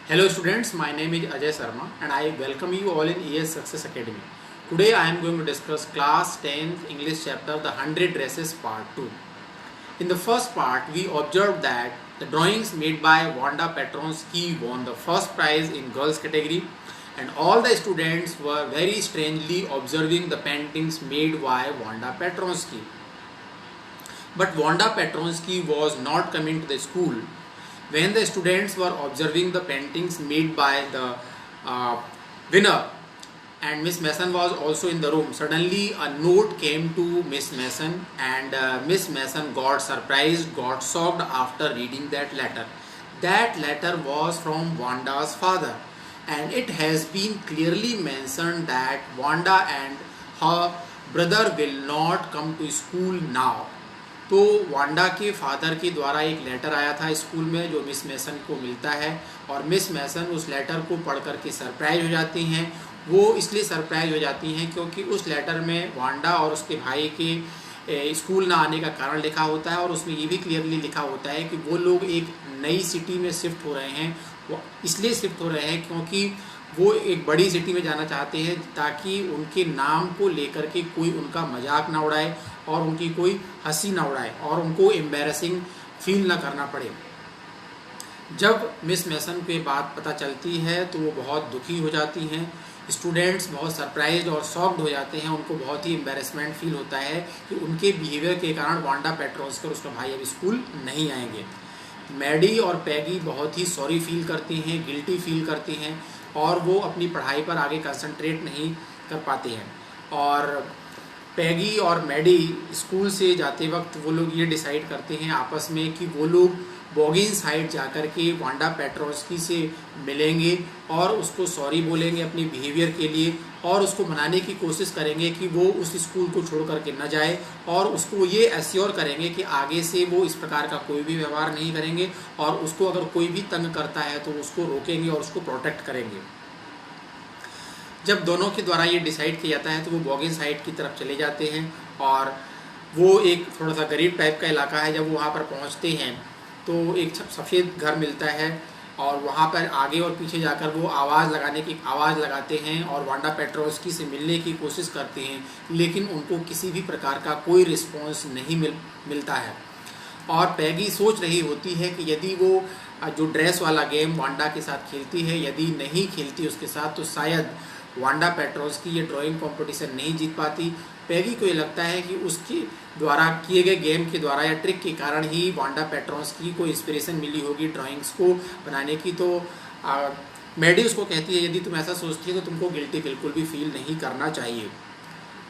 Hello students, my name is Ajay Sharma and I welcome you all in ES Success Academy. Today I am going to discuss class 10th English chapter the 100 Races part 2. In the first part we observed that the drawings made by Wanda Petronsky won the first prize in girls category and all the students were very strangely observing the paintings made by Wanda Petronsky. But Wanda Petronsky was not coming to the school. When the students were observing the paintings made by the winner and Miss Mason was also in the room, suddenly a note came to Miss Mason and Miss Mason got surprised, got shocked after reading that letter. That letter was from Wanda's father and it has been clearly mentioned that Wanda and her brother will not come to school now. तो Wanda के father के द्वारा एक letter आया था school में जो miss मैसन को मिलता है और मिस मैसन उस लेटर को पढ़ करके सरप्राइज हो जाती हैं। वो इसलिए सरप्राइज हो जाती हैं क्योंकि उस लेटर में वांडा और उसके भाई के स्कूल ना आने का कारण लिखा होता है और उसमें ये भी क्लियरली लिखा होता है कि वो लोग एक नई सिटी में शिफ्ट हो रहे हैं। वो इसलिए शिफ्ट हो रहे हैं क्योंकि वो एक बड़ी सिटी में जाना चाहते हैं ताकि उनके नाम को लेकर के कोई उनका मजाक ना उड़ाए और उनकी कोई हंसी ना उड़ाए और उनको एम्बैरेसिंग फील ना करना पड़े। जब मिस मैसन को बात पता चलती है तो वो बहुत दुखी हो जाती हैं। स्टूडेंट्स बहुत सरप्राइज और शॉक्ड हो जाते हैं। उनको बहुत ही एम्बैरेसमेंट फील होता है कि उनके बिहेवियर के कारण वांडा पेट्रोस्की और उसका भाई अब स्कूल नहीं आएंगे। मैडी और पैगी बहुत ही सॉरी फील करती हैं, गिल्टी फील करती हैं और वो अपनी पढ़ाई पर आगे कंसंट्रेट नहीं कर पाते हैं। और पैगी और मैडी स्कूल से जाते वक्त वो लोग ये डिसाइड करते हैं आपस में कि वो लोग बॉगिंस हाइट जाकर के वांडा पेट्रोस्की से मिलेंगे और उसको सॉरी बोलेंगे अपने बिहेवियर के लिए और उसको मनाने की कोशिश करेंगे कि वो उस स्कूल को छोड़ करके न जाए और उसको ये एश्योर करेंगे कि आगे से वो इस प्रकार का कोई भी व्यवहार नहीं करेंगे और उसको अगर कोई भी तंग करता है तो उसको रोकेंगे और उसको प्रोटेक्ट करेंगे। जब दोनों के द्वारा ये डिसाइड किया जाता है तो वो बॉगिंस हाइट की तरफ चले जाते हैं और वो एक थोड़ा सा गरीब टाइप का इलाका है। जब वो वहाँ पर पहुँचते हैं तो एक सफ़ेद घर मिलता है और वहाँ पर आगे और पीछे जाकर वो आवाज़ लगाते हैं और वांडा पेट्रोस्की से मिलने की कोशिश करते हैं लेकिन उनको किसी भी प्रकार का कोई रिस्पॉन्स नहीं मिलता है। और पैगी सोच रही होती है कि यदि वो जो ड्रेस वाला गेम वांडा के साथ खेलती है यदि नहीं खेलती उसके साथ तो शायद वांडा पेट्रोस्की ये ड्राइंग कंपटीशन नहीं जीत पाती। पैगी को ये लगता है कि उसके द्वारा किए गए गेम के द्वारा या ट्रिक के कारण ही वांडा पेट्रोस्की को इंस्पिरेशन मिली होगी ड्राइंग्स को बनाने की। तो मैडी उसको कहती है यदि तुम ऐसा सोचती है तो तुमको गिल्टी बिल्कुल भी फील नहीं करना चाहिए।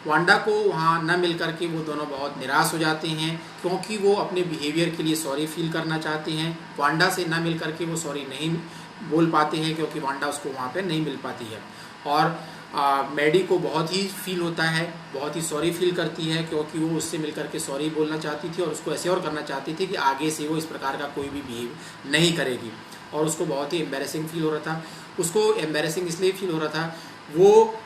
वांडा को वहाँ न मिल कर के वो दोनों बहुत निराश हो जाते हैं क्योंकि वो अपने बिहेवियर के लिए सॉरी फील करना चाहते हैं। वांडा से न मिल कर के वो सॉरी नहीं बोल पाते हैं क्योंकि वांडा उसको वहाँ पे नहीं मिल पाती है। और मैडी को बहुत ही फील होता है, बहुत ही सॉरी फील करती है क्योंकि वो उससे मिलकर के सॉरी बोलना चाहती थी और उसको एश्योर करना चाहती थी कि आगे से वो इस प्रकार का कोई भी बिहेव नहीं करेगी। और उसको बहुत ही एम्बैरेसिंग फील हो रहा था। उसको एम्बैरेसिंग इसलिए फील हो रहा था वो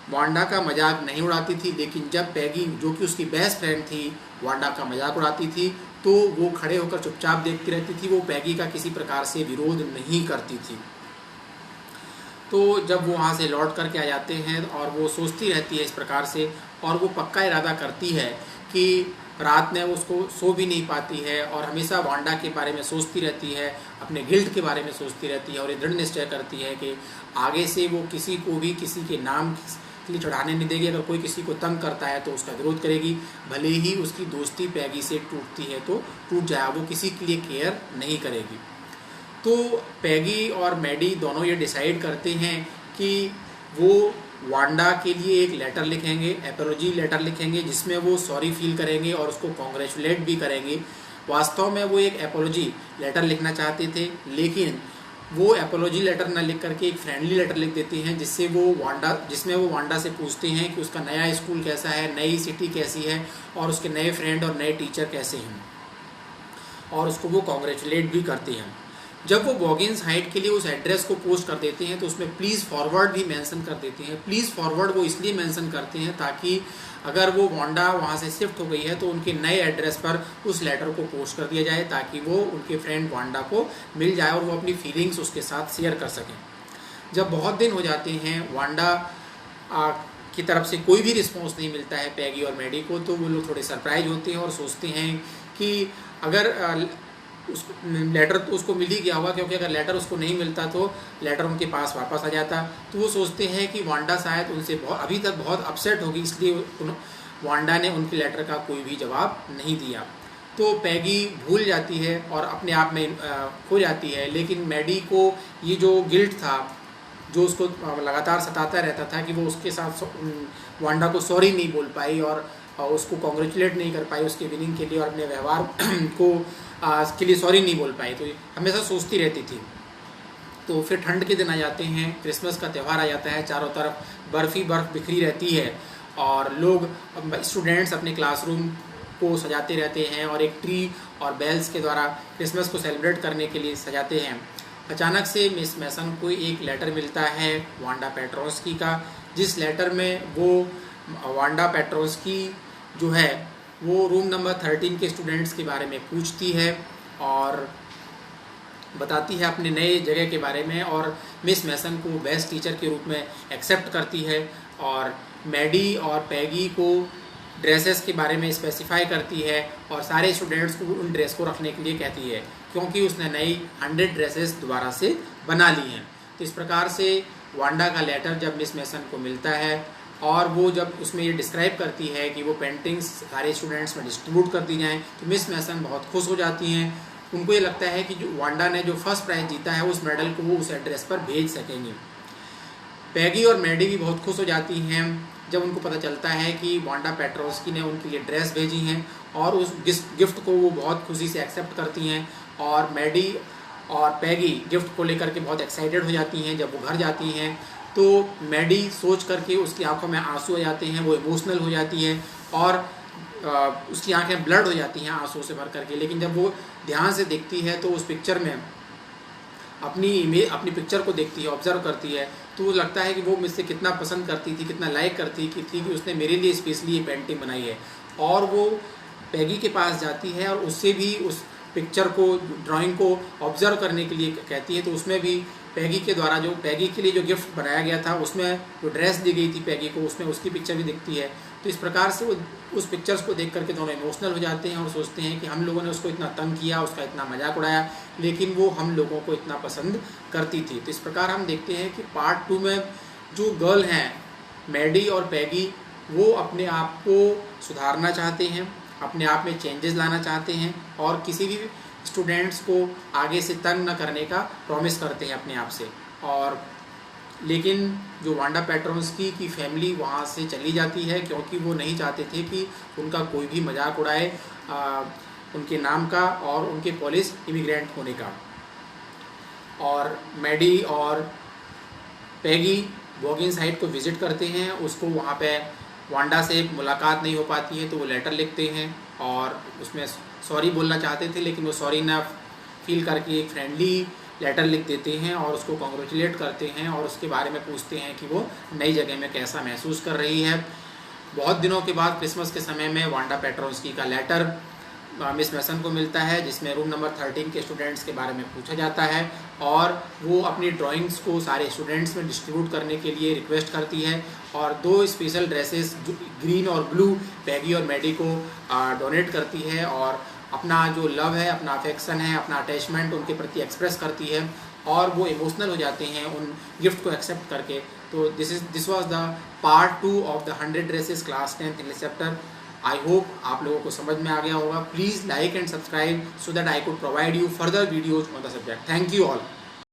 वांडा का मजाक नहीं उड़ाती थी लेकिन जब पैगी जो कि उसकी बेस्ट फ्रेंड थी वांडा का मजाक उड़ाती थी तो वो खड़े होकर चुपचाप देखती रहती थी। वो पैगी का किसी प्रकार से विरोध नहीं करती थी। तो जब वो वहाँ से लौट करके आ जाते हैं और वो सोचती रहती है इस प्रकार से और वो पक्का इरादा करती है कि रात में उसको सो भी नहीं पाती है और हमेशा वांडा के बारे में सोचती रहती है, अपने गिल्ट के बारे में सोचती रहती है और ये दृढ़ निश्चय करती है कि आगे से वो किसी को भी किसी के नाम के लिए चढ़ाने नहीं देगी। अगर कोई किसी को तंग करता है तो उसका विरोध करेगी, भले ही उसकी दोस्ती पैगी से टूटती है तो टूट जाए, वो किसी के लिए केयर नहीं करेगी। तो पैगी और मैडी दोनों ये डिसाइड करते हैं कि वो वांडा के लिए एक लेटर लिखेंगे, एपोलॉजी लेटर लिखेंगे जिसमें वो सॉरी फील करेंगे और उसको कॉन्ग्रेचुलेट भी करेंगे। वास्तव में वो एक एपोलॉजी लेटर लिखना चाहते थे लेकिन वो एपोलॉजी लेटर न लिख करके एक फ्रेंडली लेटर लिख देते हैं जिसमें वो वांडा से पूछते हैं कि उसका नया स्कूल कैसा है, नई सिटी कैसी है और उसके नए फ्रेंड और नए टीचर कैसे हैं और उसको वो कॉन्ग्रेचुलेट भी करते हैं। जब वो बॉगिन्स हाइट के लिए उस एड्रेस को पोस्ट कर देते हैं तो उसमें प्लीज़ फॉरवर्ड भी मेंशन कर देते हैं। प्लीज़ फॉरवर्ड वो इसलिए मेंशन करते हैं ताकि अगर वो वांडा वहाँ से शिफ्ट हो गई है तो उनके नए एड्रेस पर उस लेटर को पोस्ट कर दिया जाए ताकि वो उनके फ्रेंड वांडा को मिल जाए और वो अपनी फीलिंग्स उसके साथ शेयर कर सकें। जब बहुत दिन हो जाते हैं वांडा की तरफ से कोई भी रिस्पॉन्स नहीं मिलता है पैगी और मैडी को, तो वो लोग थोड़े सरप्राइज होते हैं और सोचते हैं कि अगर लेटर तो उसको मिल ही गया होगा, क्योंकि अगर लेटर उसको नहीं मिलता तो लेटर उनके पास वापस आ जाता। तो वो सोचते हैं कि वांडा शायद उनसे अभी तक बहुत अपसेट होगी, इसलिए वांडा ने उनके लेटर का कोई भी जवाब नहीं दिया। तो पैगी भूल जाती है और अपने आप में खो जाती है। लेकिन मैडी को ये जो गिल्ट था जो उसको लगातार सताता रहता था कि वो उसके साथ वांडा को सॉरी नहीं बोल पाई और उसको कॉन्ग्रेचुलेट नहीं कर पाई उसके विनिंग के लिए और अपने व्यवहार को के लिए सॉरी नहीं बोल पाई, तो हमेशा सोचती रहती थी। तो फिर ठंड के दिन आ जाते हैं, क्रिसमस का त्यौहार आ जाता है, चारों तरफ बर्फ़ बिखरी रहती है और लोग स्टूडेंट्स अपने क्लासरूम को सजाते रहते हैं और एक ट्री और बेल्स के द्वारा क्रिसमस को सेलिब्रेट करने के लिए सजाते हैं। अचानक से मिस मैसन को एक लेटर मिलता है वांडा पेट्रोस्की का, जिस लेटर में वो वांडा पेट्रोस्की जो है वो रूम नंबर 13 के स्टूडेंट्स के बारे में पूछती है और बताती है अपने नए जगह के बारे में, और मिस मैसन को बेस्ट टीचर के रूप में एक्सेप्ट करती है और मैडी और पैगी को ड्रेसेस के बारे में स्पेसिफाई करती है और सारे स्टूडेंट्स को उन ड्रेस को रखने के लिए कहती है, क्योंकि उसने नई 100 ड्रेसेस दोबारा से बना ली हैं। तो इस प्रकार से वांडा का लेटर जब मिस मैसन को मिलता है और वो जब उसमें ये डिस्क्राइब करती है कि वो पेंटिंग्स सारे स्टूडेंट्स में डिस्ट्रीब्यूट कर दी जाएँ, तो मिस मैसन बहुत खुश हो जाती हैं। उनको ये लगता है कि जो वांडा ने जो फर्स्ट प्राइज़ जीता है उस मेडल को वो उस एड्रेस पर भेज सकेंगे। पैगी और मैडी भी बहुत खुश हो जाती हैं जब उनको पता चलता है कि वांडा पेट्रोस्की ने उनके लिए ड्रेस भेजी हैं और उस गिफ्ट को वो बहुत खुशी से एक्सेप्ट करती हैं। और मैडी और पैगी गिफ्ट को लेकर के बहुत एक्साइटेड हो जाती हैं। जब वो घर जाती हैं तो मैडी सोच करके उसकी आंखों में आंसू आ जाते हैं, वो इमोशनल हो जाती है और उसकी आंखें ब्लड हो जाती हैं आंसू से भर करके। लेकिन जब वो ध्यान से देखती है तो उस पिक्चर में अपनी पिक्चर को देखती है, ऑब्जर्व करती है, तो लगता है कि वो मुझसे कितना पसंद करती थी, कितना लाइक करती थी कि उसने मेरे लिए स्पेशली ये पेंटिंग बनाई है। और वो पैगी के पास जाती है और उससे भी उस पिक्चर को, ड्राइंग को ऑब्जर्व करने के लिए कहती है। तो उसमें भी पैगी के द्वारा जो पैगी के लिए जो गिफ्ट बनाया गया था उसमें जो ड्रेस दी गई थी पैगी को, उसमें उसकी पिक्चर भी दिखती है। तो इस प्रकार से वो उस पिक्चर्स को देख करके दोनों इमोशनल हो जाते हैं और सोचते हैं कि हम लोगों ने उसको इतना तंग किया, उसका इतना मजाक उड़ाया, लेकिन वो हम लोगों को इतना पसंद करती थी। तो इस प्रकार हम देखते हैं कि पार्ट 2 में जो गर्ल हैं मैडी और पैगी, वो अपने आप को सुधारना चाहते हैं, अपने आप में चेंजेस लाना चाहते हैं और किसी भी स्टूडेंट्स को आगे से तंग न करने का प्रॉमिस करते हैं अपने आप से। और लेकिन जो वांडा पेट्रोस्की की फैमिली वहाँ से चली जाती है क्योंकि वो नहीं चाहते थे कि उनका कोई भी मजाक उड़ाए उनके नाम का और उनके पॉलिश इमिग्रेंट होने का। और मैडी और पैगी बॉगिन्स हाइट को विज़िट करते हैं, उसको वहाँ पे वांडा से मुलाकात नहीं हो पाती है तो वो लेटर लिखते हैं और उसमें सॉरी बोलना चाहते थे, लेकिन वो सॉरी ना फील करके एक फ्रेंडली लेटर लिख देते हैं और उसको कॉन्ग्रेचुलेट करते हैं और उसके बारे में पूछते हैं कि वो नई जगह में कैसा महसूस कर रही है। बहुत दिनों के बाद क्रिसमस के समय में वांडा पेट्रोस्की का लेटर मिस मैसन को मिलता है, जिसमें रूम नंबर 13 के स्टूडेंट्स के बारे में पूछा जाता है और वो अपनी ड्राइंग्स को सारे स्टूडेंट्स में डिस्ट्रीब्यूट करने के लिए रिक्वेस्ट करती है और 2 स्पेशल ड्रेसेस ग्रीन और ब्लू पैगी और मैडी को डोनेट करती है और अपना जो लव है, अपना अफेक्शन है, अपना अटैचमेंट उनके प्रति एक्सप्रेस करती है और वो इमोशनल हो जाते हैं उन गिफ्ट को एक्सेप्ट करके। तो this was the part 2 of the 100 dresses class 10th English chapter. I hope आप लोगों को समझ में आ गया होगा। Please like and subscribe so that I could provide you further videos on the subject. Thank you all.